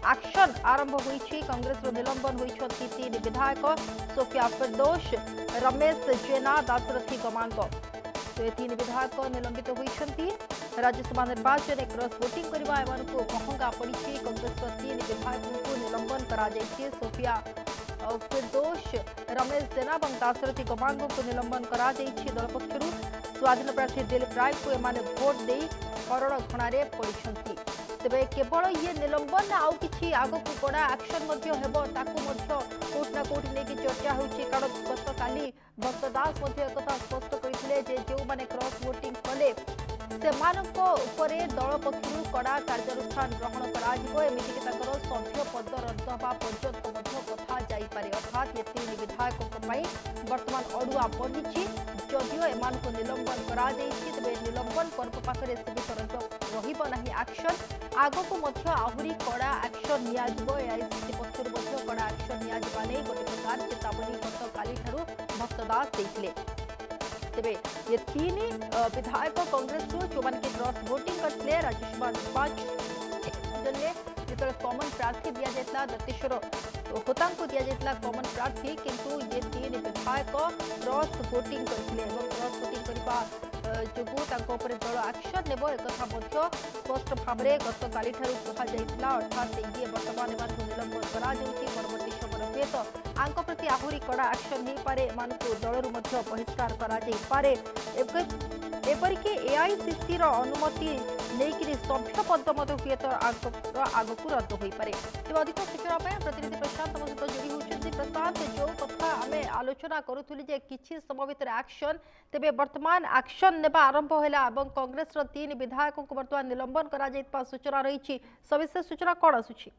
Action आरंभ होईछि। कांग्रेस रो निलंबन होईछथि तीन विधायक सोफिया फिरदौस, रमेश जेना, दाशरथी गमांग। तो ये तीन विधायक निलंबित होईछथि। राज्यसभा निर्वाचन क्रॉस वोटिंग करबा एमानकु महंगा पड़िछि। कांग्रेस रो तीन विधायकଙ୍କୁ निलंबन करा जायछि। सोफिया फिरदौस, रमेश जेना और दाशरथी गमांग को निलंबन करा जायछि। दल पक्षरु स्वाधीन प्रार्थी दिलीप राय को एमाने भोट दे हरण घणारे पड़िछन्ति। तेबे केवल ये निलंबन आउ किछि आगकु बड़ा एक्शन मध्य हेबो ताकु मध्य कोट ना कोट नेकी चर्चा होछि। कारण गत काली भक्त दास मध्य एकथा स्पष्ट करिथिले जे जो माने क्रॉस वोटिंग कले सेमानक उपरे दल पक्षरु कड़ा कार्यानुष्ठान ग्रहण करा जिवो। एमिति कि ताकर सभ्य पद रद्द हबा पर्यंत मध्य कथा जाई पारे। अर्थात ये तीन विधायकों पई वर्तमान अड़ुआ बढ़िछि। जदिओ एमानक निलंबन करा जायछि तबे निलंबन पर्व पाखरे सीमित रहिबो नाही एक्शन। आगको मध्य आहुरी कड़ा एक्शन निया जिवो। एआईसीसी पक्षरु मध्य कड़ा एक्शन निया जिबा नै गोटे प्रकार चेतावनी गत काली ठारू भक्त दास देथिले। तेबे ये तीन विधायक कांग्रेस जो मान के क्रॉस वोटिंग करते राज्यसभा निर्वाचन में जो कॉमन प्रार्थी दि जाता दत्तेश्वर होता को दि जाता कॉमन प्रार्थी, किंतु ये तीन विधायक क्रॉस वोटिंग करते क्रॉस वोटिंग करने जो दल एक्शन नेब एक स्पष्ट भाव में गत काली कहुला। अर्थात ये बर्तमान निलंबन करवर्ती समय हुए तो आंक प्रति आहरी कड़ा एक्शन हो पारे। दलरू बहिष्कार करे। एपरिक एआईसीसी अनुमति नहीं सभ्य पद हुए तो आगक रद्द हो पारे। तेज अधिक सूचना प्रतिनिधि प्रशांत सहित जोड़ी होती। प्रशांत, जो कथा आम आलोचना करूँ जे किछि समय भितर एक्शन, तेबे वर्तमान एक्शन नेबा आरंभ होला और कांग्रेस तीन विधायकों को वर्तमान निलंबन करा जायतिबा सूचना रही। सविशेष सूचना कौन आसुछि?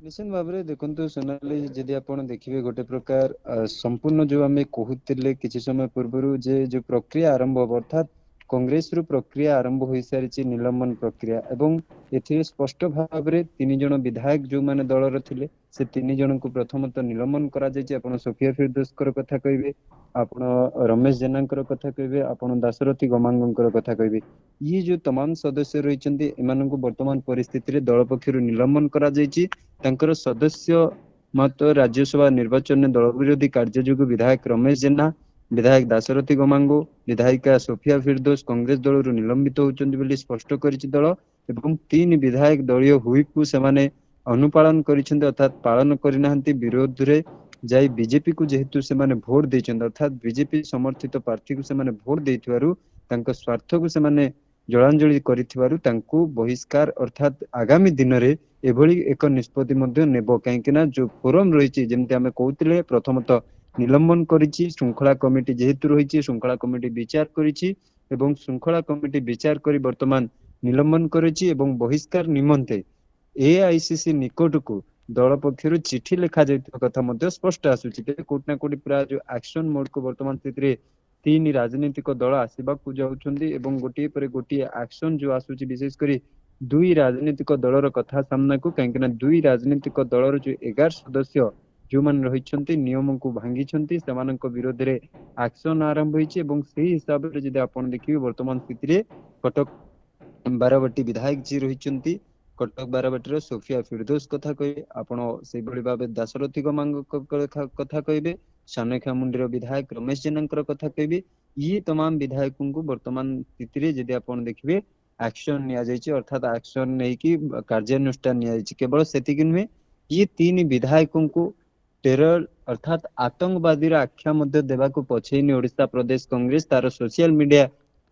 निश्चित भाव में देखो सोनाली, जदि आप देखिए गोटे प्रकार संपूर्ण जो आम कहते किसी समय पूर्व जे जो प्रक्रिया आरंभ हो, अर्थात कांग्रेस रु प्रक्रिया आरंभ हो सारी निलंबन प्रक्रिया एवं ए स्पष्ट भाव में तीन जन विधायक जो माने दलर थिले से तीन जन को प्रथमतः निलंबन करा जायछि। आपण सोफिया फिरदौसकर कथा कहबे, आपण रमेश जेनांकर कथा कहबे, आपण दाशरथी गमांगंकर कथा कहबे। ये जो तमाम सदस्य रहिचंती एमानंकु वर्तमान परिस्थिति रे दल पक्षरु निलंबन करा जायछि। तांकर सदस्य मत राज्यसभा निर्वाचन में दल विरोधी कार्ययोग्य विधायक रमेश जेना, विधायक दाशरथी गमांगो, विधायिका सोफिया फिरदौस कांग्रेस दल निलंबित होउचंती बोली स्पष्ट करिछि दल। एवं तीन विधायक दलीय हुईप को सेमाने अनुपालन करिसेंती, अर्थात पालन करिनाहंती। विरोध रे जाई बीजेपी को जेहेतु सेमाने भोट देइचंती, अर्थात बीजेपी समर्थित प्रार्थी को सेमाने भोट देइथिबारु तांको स्वार्थ को सेमाने जलांजलि करिथिबारु तांको बहिष्कार, अर्थात आगामी दिन रे एभली एक निष्पत्ति मध्य नेबो। काहेकि जो फोरम रही जमती आम कहते प्रथमतः निलंबन करिछि। श्रृंखला कमिटी जेहेतु रही श्रृंखला कमिटी विचार करिछि एवं श्रृंखला कमिटी विचार करी वर्तमान निलंबन करिछि एवं बहिष्कार निमंते एआईसीसी निकट को दल पक्षरु चिठी लिखा जायतिबा कथा मध्य स्पष्ट आसुछि। कोट ना कोटी प्राय जो एक्शन मोड को वर्तमान स्थिति रे तीन राजनीतिक दल आसबाकू जाउछन्ती एवं गोटे पर गोटे एक्शन जो आसुछि, विशेष करी दुई राजनीतिक दलर कथा सामना को, कहीं दुई राजनीतिक दलर जो 11 सदस्य जो मान रही नियम को भांगी विरोध में एक्शन आरंभ होइछि। एवं से हिसाब से जदि आपण देखिए वर्तमान स्थिति रे कटक बारवाटी विधायक जी रही कटक बारवाटी सोफिया फिरदौस कथा कहे, आपण से भाव दाशरथी गमांग कथा कहे, सानखामुंडी विधायक रमेश जेनांकर कथा कहे। ये तमाम विधायकों को वर्तमान स्थिति रे जदि आपण देखिए एक्शन निया जायछि, अर्थात एक्शन नहीं कि कार्यानुष्ठान निया जायछि। केवल सेतिक नुहे, ये तीन विधायकों को टेरर अर्थात आतंकवादी आख्या मध्य देवाको पछेनी ओडिशा प्रदेश कांग्रेस तार सोशल मीडिया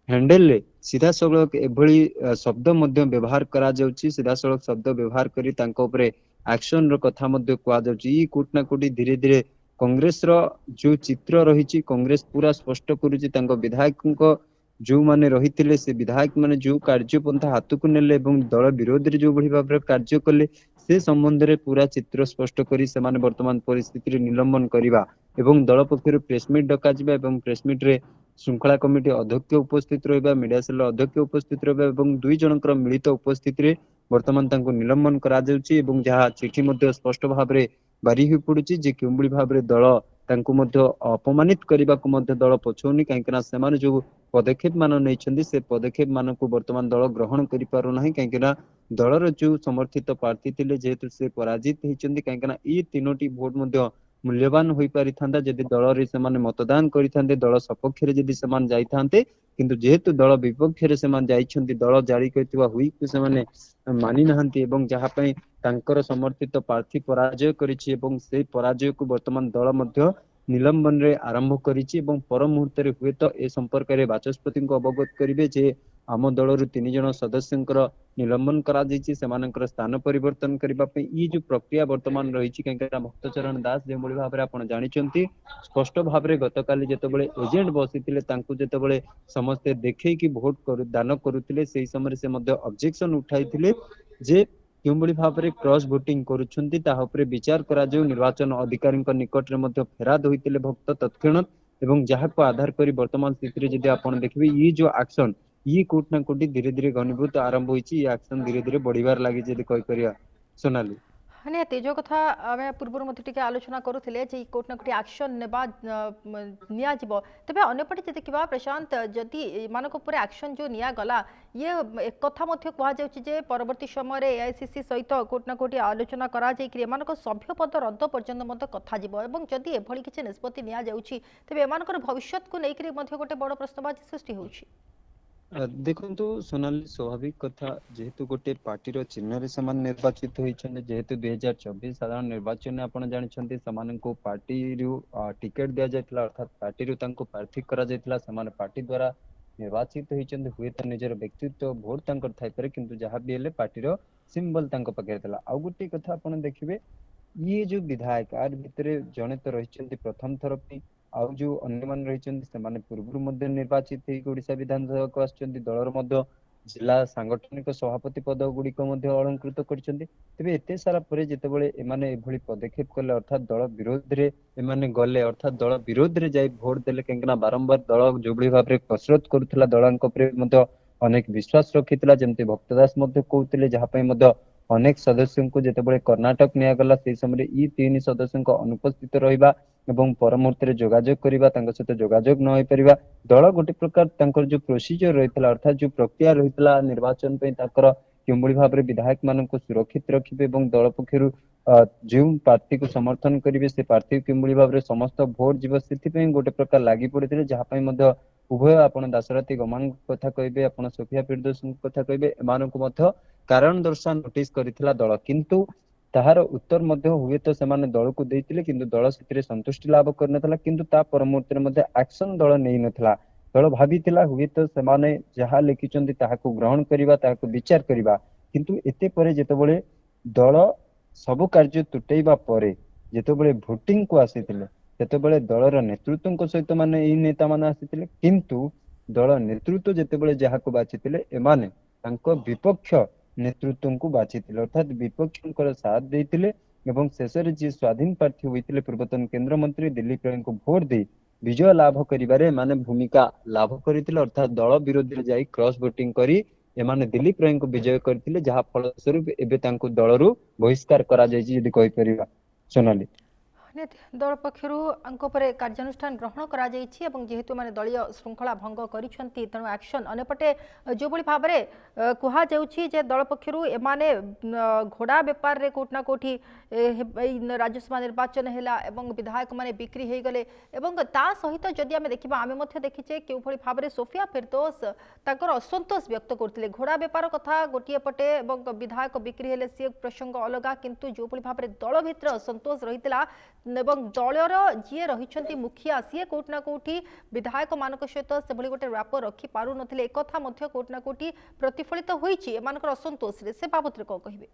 हैंडल रे सीधा सड़क एभली शब्द मध्य व्यवहार करा जाउछि। सीधा सड़क शब्द व्यवहार करी तांको उपरे एक्शन रो कथा मध्य कुआ जाउछि। ई कोट ना कोटी धीरे धीरे कांग्रेस रो जो चित्र रहिछि कांग्रेस पूरा स्पष्ट करूछि। तांको विधायकों जो माने रही से विधायक माने जो कार्यपंथा हाथ को नेले एवं दल विरोध रे जो बड़ी भाव कार्य कले से संबंध में पूरा चित्र स्पष्ट करी से माने वर्तमान परिस्थिति निलंबन करवा एवं दल पक्षर प्रेसमिट डका जिबा एवं प्रेसमिट रे श्रृंखला कमिटी अध्यक्ष उपस्थित रहिबा, मीडिया सेल अध्यक्ष उपस्थित रहिबा एवं दुई जनकर मिलित उपस्थिति रे वर्तमान तांको निलंबन करा जाउछि। एवं जहा चिठी मध्ये स्पष्ट भाव में बारी हो पड़ुछि जे केउबली भाव में दल ତାଙ୍କୁ ମଧ୍ୟ ଅପମାନିତ କରିବାକୁ ମଧ୍ୟ ଦଳ ପଛଉନି, କାହିଁକି ନା ସେମାନେ ଯୋଉ ପଦକ୍ଷେପ ମାନ ନେଇଛନ୍ତି ସେ ପଦକ୍ଷେପ ମାନଙ୍କୁ ବର୍ତ୍ତମାନ ଦଳ ଗ୍ରହଣ କରିପାରୁନାହିଁ, କାହିଁକି ନା ଦଳର ଯୋଉ ସମର୍ଥିତ ପ୍ରାର୍ଥୀ ଥିଲେ ଯେହେତୁ ସେ ପରାଜିତ ହେଇଛନ୍ତି, କାହିଁକି ନା ଏଇ 3ଟି ଭୋଟ ମଧ୍ୟ ମୂଲ୍ୟବାନ ହୋଇପାରିଥାନ୍ତା ଯଦି ଦଳରେ ସେମାନେ ମତଦାନ କରିଥାନ୍ତେ, ଦଳ ସପକ୍ଷରେ ଯଦି ସେମାନେ ଯାଇଥାନ୍ତେ, କିନ୍ତୁ ଯେହେତୁ ଦଳ ବିପକ୍ଷରେ ସେମାନେ ଯାଇଛନ୍ତି, ଦଳ ଜାରି କରିଥିବା ହୁଇପକୁ ସେମାନେ ମାନି ନାହାନ୍ତି ଏବଂ ଯାହା ପାଇଁ ତାଙ୍କର ସମର୍ଥିତ ପ୍ରାର୍ଥୀ ପରାଜୟ କରିଛି ଏବଂ ସେଇ ପରାଜୟକୁ ବର୍ତ୍ତମାନ ଦଳ ମଧ୍ୟ ନିଲମ୍ବନରେ ଆରମ୍ଭ କରିଛି ଏବଂ ପର ମୁହୂର୍ତ୍ତରେ ହୁଏତ ଏ ସମ୍ପର୍କରେ ବାଚସ୍ପତିଙ୍କୁ ଅବଗତ କରିବେ ଯେ ଆମ ଦଳରୁ 3 ଜଣ ସଦସ୍ୟଙ୍କର ନିଲମ୍ବନ କରାଯାଇଛି, ସେମାନଙ୍କର ସ୍ଥାନ ପରିବର୍ତ୍ତନ କରିବା ପାଇଁ ଏଇ ଯୋଉ ପ୍ରକ୍ରିୟା ବର୍ତ୍ତମାନ ରହିଛି, କାହିଁକିନା ଭକ୍ତଚରଣ ଦାସ ଯେଉଁଭଳି ଭାବରେ ଆପଣ ଜାଣିଛନ୍ତି ସ୍ପଷ୍ଟ ଭାବରେ ଗତକାଲି ଯେତେବେଳେ ଏଜେଣ୍ଟ ବସିଥିଲେ ତାଙ୍କୁ ଯେତେବେଳେ ସମସ୍ତେ ଦେଖେଇକି ଭୋଟ ଦାନ କରୁଥିଲେ ସେଇ ସମୟରେ ସେ ମଧ୍ୟ ଅବଜେକ୍ସନ ଉଠାଇଥିଲେ ଯେ କେଉଁଭଳି ଭାବରେ କ୍ରସ୍ ଭୋଟିଂ କରୁଛନ୍ତି ତାହା ଉପରେ ବିଚାର କରାଯାଉ। ନିର୍ବାଚନ ଅଧିକାରୀଙ୍କ ନିକଟରେ ମଧ୍ୟ ଫେରାଦ ହୋଇଥିଲେ ଭକ୍ତ ତତ୍କ୍ଷଣାତ୍ ଏବଂ ଯାହାକୁ ଆଧାର କରି ବର୍ତ୍ତମାନ ସ୍ଥିତିରେ ଯଦି ଆପଣ ଦେଖିବେ ଇଏ ଯୋଉ ଆକ୍ସନ ଇଏ କୋଉଠି ନା କୋଉଠି ଧୀରେ ଧୀରେ ଘନୀଭୂତ ଆରମ୍ଭ ହୋଇଛି, ଇଏ ଆକ୍ସନ ଧୀରେ ଧୀରେ ବଢିବାର ଲାଗିଛି ଯଦି କହିପାରିବା ସୋନାଲି। ନିହାତି जो कथा आमे पूर्व मध्य टिके आलोचना करुथिले जे कोट ना कोटी एक्शन नेबा निया जिवो तबे अन्यपटे जे देखिबा प्रशांत जदि मानको पुरे एक्शन जो निया गला ये एक कथा मध्य कहा जाउछि जे परवर्ती समय रे एआईसीसी सहित कोट ना कोटी आलोचना करा जाई कि मानको सभ्य पद रद्द पर्यंत मध्य कथा जिवो एवं जदि एभली किछि निष्पत्ति निया जाउछि तबे मानकर भविष्यत को नेकरी मध्य गोटे बड़ प्रश्नवाची सृष्टि होउछि। देखु सोनाली स्वाभाविक कथा जेहेतु गोटे पार्टी चिन्ह से निर्वाचित होती जेहेतु 2024 साधारण निर्वाचन में आपड़ जानते पार्टी टिकेट दि जाता अर्थात पार्टी प्रार्थी कर पार्टी द्वारा निर्वाचित होती हुए तो निजर व्यक्तित्व भोट थाईपे किंतु जहाँ भी हेले पार्टी सिंबल पाखे आउ गोटे कथा आप देखिए ये जो विधायक आर भितर जड़े तो रही प्रथम थर आउ जो अन्य मान रही पूर्व निर्वाचित ओडिशा विधानसभा को आसुच्चंती दलर जिला सांगठनिक सभापति पद गुड़िक अलंकृत करछंती तेबे एते सारा परे जेतेबेले एमाने एभली पदक्षेप कले अर्थात दल विरोध रे एमाने गले अर्थात दल विरोध रे जाई भोट देले केंकना बारंबार दल जोबली भाबरे कसरत करूथला दलांक परे मध्य अनेक विश्वास रखितला जेमते भक्तदास मध्य कहउतले जहा पय मध्य अनेक सदस्यों को जेतेबेले कर्नाटक निया गला से समय ई 3 सदस्यों को अनुपस्थित रहिबा एवं परमुहूर्त जोगाजोग करबा तांको सहित जोगाजोग न होई परिबा दल गोटे प्रकार तांकर जो प्रोसीजर रहितला अर्थात जो प्रक्रिया रहितला निर्वाचन पे ताकर केमबळी भाबरे विधायक माननको सुरक्षित रखिबे एवं दल पक्षरु जो पार्टी को समर्थन करिवे से पार्टी केमबळी भाबरे समस्त भोट जीव स्थिति पे गोटे प्रकार लागि पड़िथिले जहा पय मध्य उभय आपण दासरथी गमान कथा कहबे आपण सोफिया फिरदौस कथा कहबे एमाननको मध्य कारण दर्शन नोटिस करिथिला दल किंतु ताहार उत्तर मध्य हुए तो सेमाने दल को देइतिले किंतु दल सेतिरे संतुष्टि लाभ करनथला किंतु ता परमुहूर्त मध्य एक्शन दल नै नथला दल भाबितिला हुए तो सेमाने जहा लिखिचंती ताहाको ग्रहण करिबा ताहाको विचार करिबा किंतु एते परे जेतेबेले दल सब कार्य तुटैबा परे जेतेबेले भोटिंग को आसीतिले सेतेबेले दलर नेतृत्व सहित माने ई नेता माने आसीतिले किंतु दल नेतृत्व जेतेबेले जहाको बाचितिले एमाने तांको विपक्ष नेतृत्व को बाचितिले अर्थात विपक्ष साथ देइतिले एवं शेषरे जी स्वाधीन प्रार्थी होइतिले पूर्वतन केंद्र मंत्री दिलीप राय को भोट दे विजय लाभ करिबारे माने भूमिका लाभ करितिले अर्थात दल विरोधी रे जाई क्रॉस वोटिंग करी एमाने दिलीप राय को विजय करथिले जहा फल स्वरूप एबे तांको दलरु बहिष्कार करा जायछि यदि कहि परिबा सोनाली। दल पक्षर कार्यानुष्ठान ग्रहण करा जायछि एवं जेहेतु माने दलीय श्रृंखला भंग करिसंती तेणु एक्शन अनेपटे जो बड़ी भाबरे कुहा जाउछि जे दल पक्षर एमाने घोड़ा व्यापार रे कोट ना कोठी राज्यसभा निर्वाचन हैला एवं विधायक माने बिक्री हे गले एवं ता सहित जदि आमे देखिबा आमे मध्य देखिचे केउ भली भाबरे सोफिया फिरदौस ताकर असंतोष व्यक्त करथिले घोड़ा व्यापार कथा गोटिए पटे एवं विधायक बिक्री हेले से प्रसंग अलगा किंतु जो बड़ी भाबरे दल भितर असंतोष रहितला एवं दलर जी रही मुखिया सी कोट ना कोठी विधायक मान सहित से गोटे रैप रखी पारु नथिले एक कथा मध्य कोट ना कोठी प्रतिफलित होईछि एमानकर असंतोष रे से बाबत रे को कहिबे।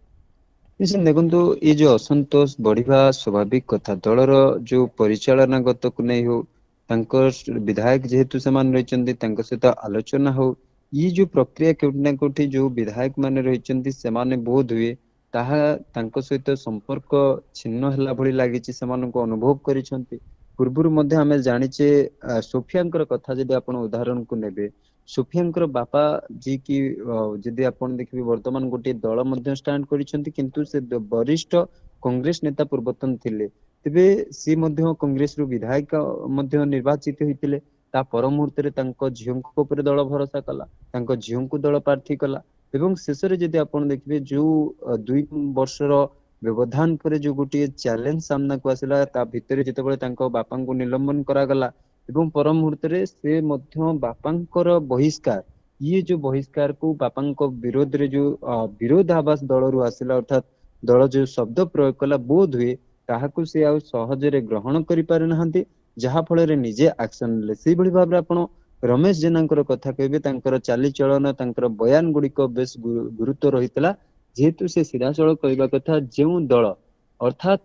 निश्चित देखो ये जो असंतोष बढ़िया स्वाभाविक कथा दलर जो परिचालनागत को नहीं हो विधायक जेहेतु से सहित आलोचना हो ये जो प्रक्रिया कोटना कोठी जो विधायक माने रही से बोध हुए ताहा तांको सहित संपर्क छिन्न हला भली लागिछि समानको अनुभव करिसंती पूर्वरु मध्ये हमें जानिचे सोफियांकर कथा जदि आपण उदाहरण को नेबे सोफियांकर बापा जी की जदि आपण देखिबे वर्तमान गोटे दल मध्ये स्टैंड करिसंती किंतु से वरिष्ठ कांग्रेस नेता पूर्वतन थिले तेबे सी मध्य कांग्रेस रु विधायक मध्य निर्वाचित होइतिले ता पर मुहूर्त तांको झियोंको ऊपर दल भरोसा कला तांको झियोंको दल प्रार्थी कला एवं शेष रे जदि आपण देखिबे जो 2 वर्षर व्यवधान पर जो गोटे चैलेंज सामना को आसिला ता भितरे जेतेबेले तांको बापांको निलंबन करा गला एवं पर मुहूर्त रे से मध्य बापांकर बहिष्कार ये जो बहिष्कार को बापांको विरोध रे जो विरोध आवाज दल रु आसिला अर्थात दल जो शब्द प्रयोग कला बोध हुए ताहाकु से आ सहजरे ग्रहण करि पारे नहंती जहा फल रे निजे एक्शन ले से भली भाबरे आपण रमेश जेनांकर कथा कहबे तांकर चाली चलन तांकर बयान गुडी को बेस गुरुत्व रहितला जेहेतु से सीधा सड़क कहबा कथा जेउ दल अर्थात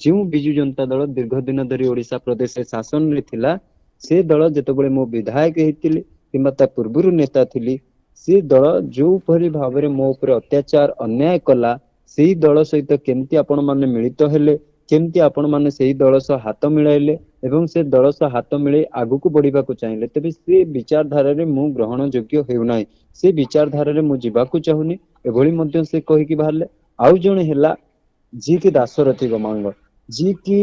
जेउ बिजु जनता दल दीर्घ दिन धरी ओडिशा प्रदेश रे शासन रे थिला से दल जेतबेले मो विधायक हेतिले किंबा ता पूर्वरु नेता थिली से दल जो भली भाबरे मो ऊपर अत्याचार अन्याय कला सेही दल सहित केमती आपण माने मिलित हेले केमती आपण माने सेही दल सह हाथ मिलाइले एवं से दल सह हाथ मिले आगु को बढ़िबा को चाहिए तबे से विचारधारा रे मु ग्रहण योग्य हेउ नाही से विचारधारा रे मु जिबा को चाहुनी एभली मध्य से कहि कि बाहरले आउ जणे हेला जी के दासरथी गमांग जी की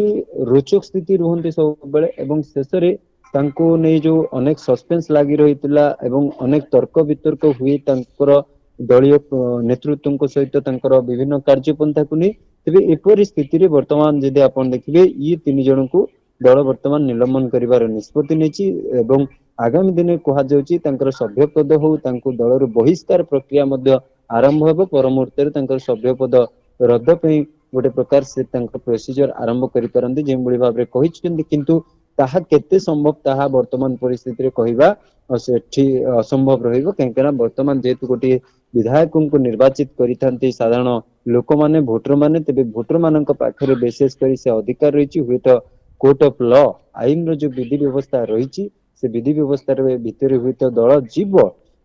रोचक स्थिति रुहंती सब बेले एवं शेष रे तांको नै जो अनेक सस्पेंस लागि रहितला एवं अनेक तर्क वितर्क हुई तांकर दलीय नेतृत्व सहित तांकर विभिन्न कार्यपंथा को नहीं तेबे एपरि स्थिति रे वर्तमान जदि आपण देखिबे ये तीन जन को दल वर्तमान निलंबन करिवार निष्पत्ति नेछि एवं आगामी दिन कहा जाउची तांकर सभ्य पद हो तांको दलर बहिष्कार प्रक्रिया मध्य आरंभ हेबो पर मुहूर्त रे तांकर सभ्य पद रद्द पई गोटे प्रकार से तांकर प्रोसीजर आरंभ करि परंती जेम बळी भाबरे कहिछन्ती किंतु ताहा केते संभव ताहा वर्तमान परिस्थिति रे कहिबा सेठी असंभव रहिबो काहेकना वर्तमान जेतु गोटे विधायक को निर्वाचित करिथांती साधारण लोक माने भोटर माने तेबे भोटर मानक पाखरे विशेष करी से अधिकार रहिछि हुए तो कोर्ट ऑफ लॉ आईन रो जो विधि व्यवस्था रहिछि से विधि व्यवस्था रे भितरे हुए तो दल जीव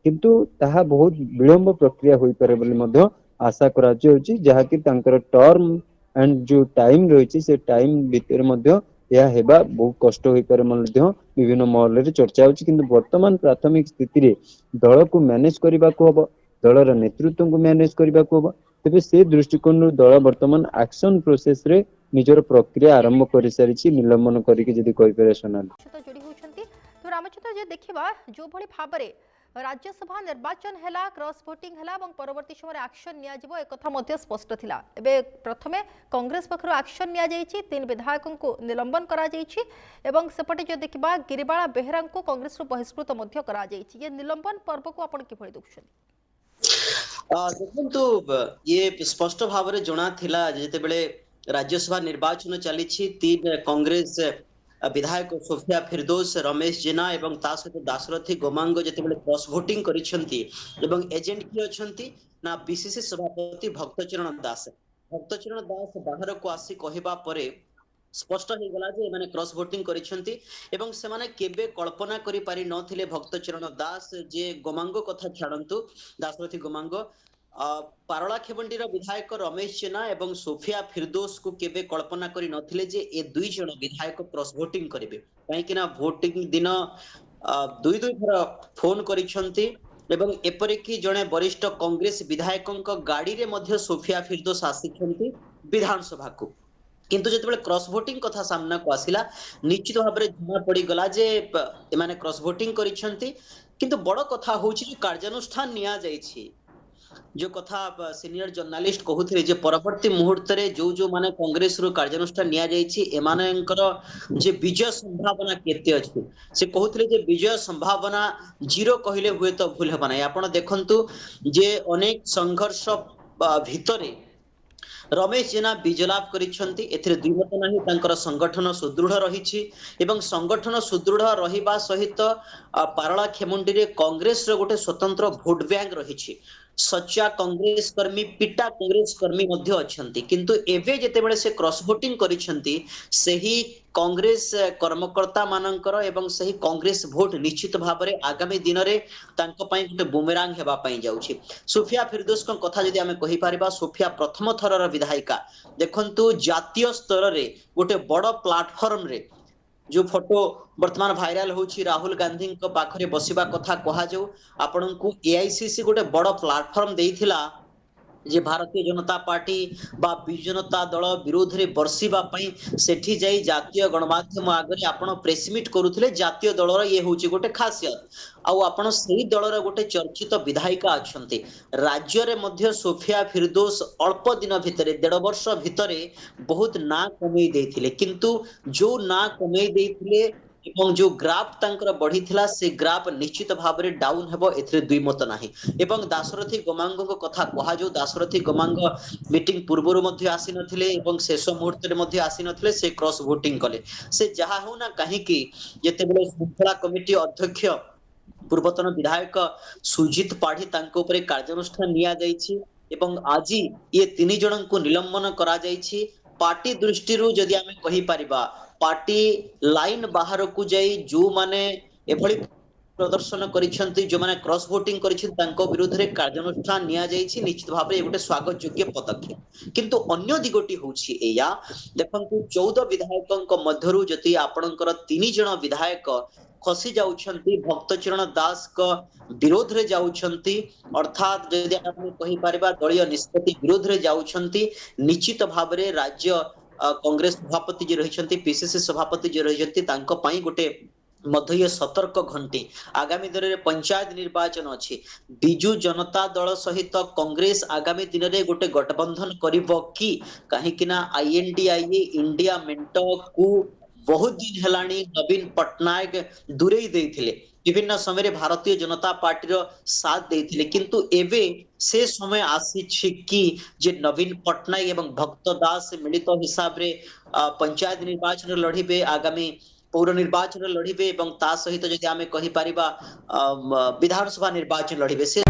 किंतु ताहा बहुत विलंब प्रक्रिया होई पारे बोली मध्य आशा करा जाउछि जहा कि तांकर टर्म एंड जो टाइम रहिछि से टाइम भितरे मध्य या हेबा बहुत कष्ट होई पारे मध्य विभिन्न महल रे चर्चा होछि किंतु वर्तमान प्राथमिक स्थिति रे दल को मैनेज करबा को हबो दलर नेतृत्व को मैनेज करबा को हबो तेबे से दृष्टिकोण दल वर्तमान एक्शन प्रोसेस रे निजर प्रक्रिया आरंभ करि सारिछि निलंबन करि के जदि कहि पारे सोनाल तो जोड़ी होछंती तो रामचंद्र जे देखिबा जो भली भाबरे राज्यसभा निर्वाचन हैला क्रॉस वोटिंग हैला এবং পরবর্তী সময় অ্যাকশন নিয়া যাব এক কথা মধ্য স্পষ্ট থিলা এবে প্রথমে কংগ্রেস পক্ষর অ্যাকশন নিয়া যাইছি তিন বিধায়কଙ୍କୁ নিলম্বন করা যাইছি এবং সেপটে যে দেখিবা গিরিবালা বেহেরাଙ୍କୁ কংগ্রেস রু বহিষ্কৃত মধ্য করা যাইছি ये निलंबन पर्व को आपण कि भली देखुछन देखंतु ये स्पष्ट भाव रे जणा थिला जेते बेले राज्यसभा निर्वाचन चलीछि तीन कांग्रेस विधायक सोफिया फिरदौस रमेश जेना एवं ता सहित दासरथी गोमांग जेते बेले क्रॉस वोटिंग करिसंती एवं एजेंट की अछंती ना बीसीसी सभापति भक्तचरण दास बाहर को आसी कहबा परे स्पष्ट हो गला जे माने क्रॉस वोटिंग करिसंती एवं से माने केबे कल्पना करि पारि नथिले भक्तचरण दास जे गोमांग कथा छाडंतु दासरथी गोमांग पारला खेबंडीर विधायक रमेश जेना एवं सोफिया फिरदौस को केबे कल्पना करि नथिले जे ए दुई जण विधायक क्रॉस वोटिंग करिवे काहे कि ना वोटिंग दिन दुई थर फोन करिसंती एवं एपरि कि जणे वरिष्ठ कांग्रेस विधायकक गाड़ी रे मध्य सोफिया फिरदौस आसिछंती विधानसभा को किंतु जेतेबेले क्रॉस वोटिंग कथा सामना को आसिला निश्चित भाव रे जमा पड़ी गला जे एमाने क्रॉस वोटिंग करिसंती किंतु बड़ कथा होछि जे कार्यानुष्ठान निया जाइछि जो कथा सीनियर जर्नलिस्ट कहूथिले जे परवर्ती मुहूर्त रे जो माने कांग्रेस रो कार्यानुष्ठान निया जाइछि एमानकर जे विजय संभावना केते अछि से कहूथिले जे विजय संभावना जीरो कहिले हुए तो भूल हेबा नै आपण देखंतु जे अनेक संघर्ष भितरे रमेश जेना विजय लाभ करिसंती एथिरे द्विमत नाही तांकर संगठन सुदृढ़ रहिछि एवं संगठन सुदृढ़ रहिबा सहित पारला खेमुंडी रे कांग्रेस रो गोटे स्वतंत्र भोट बैंक रहिछि सच्चा कांग्रेस कर्मी पिटा कांग्रेस कर्मी मध्य अछंती किंतु एवे जेते बेले से क्रॉस वोटिंग करिसंती सही कांग्रेस कर्मकर्ता मानकर एवं सही कांग्रेस भोट निश्चित भाव रे आगामी दिन रे तांको पई गोटे बुमेरांग हेबा पई जाउछि सोफिया फिरदौस को कथा जदि हमें कहि पारिबा सोफिया प्रथम थरर विधायिका देखंतु जातीय स्तर रे गोटे बड़ प्लेटफॉर्म रे जो फोटो वर्तमान भाइराल होछि राहुल गांधी को पाखरे बसिबा कथा कहा जाऊ आपन को एआईसीसी गोटे बड़ प्लेटफॉर्म देइथिला जे भारतीय जनता पार्टी बा विजु जनता दल विरोध रे बर्षिबा पई सेठी जाई जातीय गणमाध्यम आगरे आपण प्रेस मीट करूथिले जातीय दलर ये होची गोटे खासियत आउ आपण सही दलर गोटे चर्चित विधायिका अछंती राज्य रे मध्य सोफिया फिरदौस अल्प दिन भितरे 1.5 वर्ष भितरे बहुत ना कमई देथिले किंतु जो ना कमई देथिले एवं जो ग्राफ तांकर बढ़िथिला से ग्राफ निश्चित भाव रे डाउन हेबो एथरे दुई मत नाही एवं दाशरथी गमांग को कथा कहा जो दाशरथी गमांग मीटिंग पूर्वरु मध्ये आसी नथिले एवं शेष मुहूर्त रे मध्ये आसी नथिले से क्रॉस वोटिंग कले से जहा हो ना काहे कि जेते बेले शृंखला कमिटी अध्यक्ष पूर्वतन विधायक सुजित पाढ़ी तांको ऊपर कार्यानुष्ठान निया जाईछि एवं आजी ये तीन जन को निलंबन करा जाईछि पार्टी दृष्टि जदि आमे कहि परिबा पार्टी लाइन बाहर को जाई जो माने एभली प्रदर्शन करिसेंती जो माने क्रॉस वोटिंग करिसेंती तांको विरुद्ध रे कार्यानुष्ठान निया जाईछि निश्चित भाव रे गोटे स्वागत योग्य पदक्षेप किंतु अन्य दिगोटी होछि एया देखंतु 14 विधायकक मध्यरु जति आपणकर 3 जन विधायक खसी जाउछंती भक्तचरण दास को विरोध रे जाउछंती अर्थात जदि आपण कहि परिबा दलीय निष्पत्ति विरोध रे जाउछंती निश्चित भाव रे राज्य कांग्रेस सभापति जे रहिछंती पीसीसी सभापति जे रहिछंती तांको पई गोटे मध्य ये सतर्क घंटी आगामी दिन में पंचायत निर्वाचन अच्छी विजु जनता दल सहित कांग्रेस आगामी दिन में गोटे गठबंधन करिवो कि कहीं आईएनडीआईए इंडिया मेंट को बहुत दिन हेलानी नवीन पटनायक दूरेई देथिले विभिन्न समय भारतीय जनता पार्टी रो साथ देथिले किंतु एवे से समय आसी कि जे नवीन पटनायक एवं भक्त दास मिलित हिसाब रे पंचायत निर्वाचन लड़िबे आगामी पौर निर्वाचन लड़िबे एवं ता सहित जदि आमे कहि परिबा विधानसभा निर्वाचन लड़िबे से